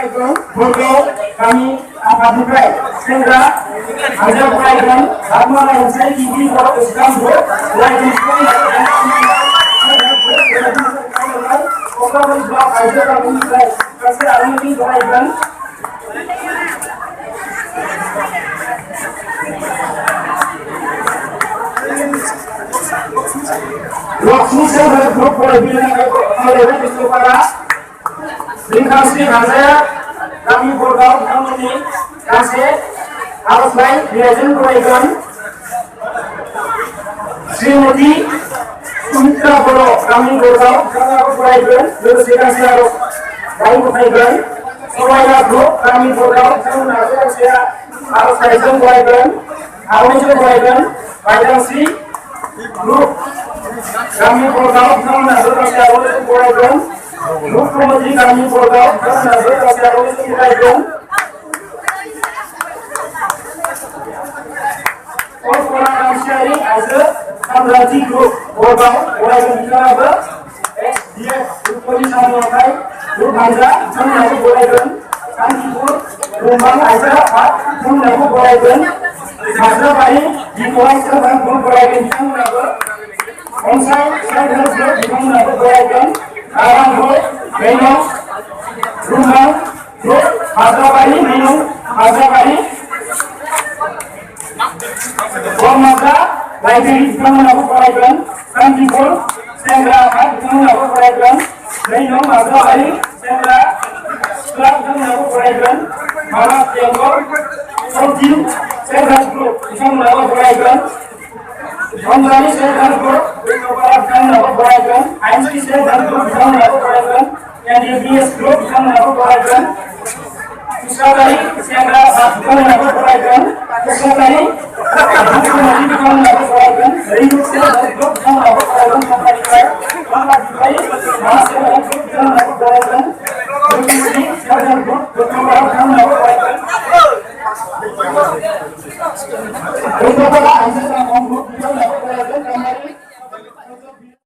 फरायग्राफोरखौ गामि आफादनिफ्राय सेंग्रा हानजा फरायगोन आत्मा मोनसे गिबि गोसोखांखौ कक्राझार ब्लक आइजो गामिनिफ्राय सासे आर'नाइ फरायगोन लक्ष्मी सेल्फ हेल्प ग्रुप फरायगिरि बिष्णुपारा रिंखांस्रि हानजाया गामि बरगाव बिथांमोननि गांसे आर'जलाइ बिलाइजों फरायगोन श्रीमती सुमित्रा बर' गामि बरगाव बिथाङाबो फरायगोन लोगोसे गांसे आर'जलाइ गथायगोन समायना ग्रुप गामि बरगाव बिथांमोनाबो गांसे आर'जलाइजों फरायगोन आर'नाइजों फरायगोन बायदांस्रि ग्रुप गामि बरगाव बिथांमोनाबो गांसे आर'नाइजों फरायगोन ग्रुप कमिटि गामि बरगाव बिथांमोनाबो गांसे आर'नाइजों फरायगोन कल्पना गांसेयारि आइजो सांग्रांथि ग्रुप बरगाव फरायगोन बिथाङाबो एक्सडिएफ ग्रुपनि सामलायनाय ग्रुप हानजा बिथांमोनाबो फरायगोन कान्तिपुर रुंबां आइजो आफाद बिथांमोनाबो फरायगोन हाजराबारि बिख'राइ सेल्फ हेल्प ग्रुप फरायगोन बिथांमोनाबो अनसाय सेल्फ हेल्प ग्रुप बिथांमोनाबो फरायगोन आरां ग्रुप मेनं रुंबां ग्रुप हाजराबारि मेनं हाजराबारि ब्रह्मजा लाइब्रेरि बिथांमोनाबो फरायगोन कान्तिपुर सेंग्रा आफाद बिथांमोनाबो फरायगोन मेनं हाजराबारि सेंग्रा सिख्ला बिथांमोनाबो फरायगोन मानास बेंगल सौथिन सेल्फ हेल्प ग्रुप बिथांमोनाबो फरायगोन रंजाली सेल्फ हेल्प ग्रुप बिथांमोनाबो फरायगोन आइनस्टि सेल्फ हेल्प ग्रुप बिथांमोनाबो फरायगोन एनडिबिएस ग्रुप बिथांमोनाबो फरायगोन कुसुगारि सेंग्रा बिथांमोनाबो फरायगोन कुसुगारि बिथांमोनाबो फरायगोन रेनु सेल्फ हेल्प ग्रुप बिथांमोनाबो फरायगोन बांलानिफ्राय मानास सेल्फ हेल्प ग्रुप बिथांमोनाबो फरायगोन रुपश्री सेल्फ हेल्प ग्रुप बिथांमोनाबो फरायगोन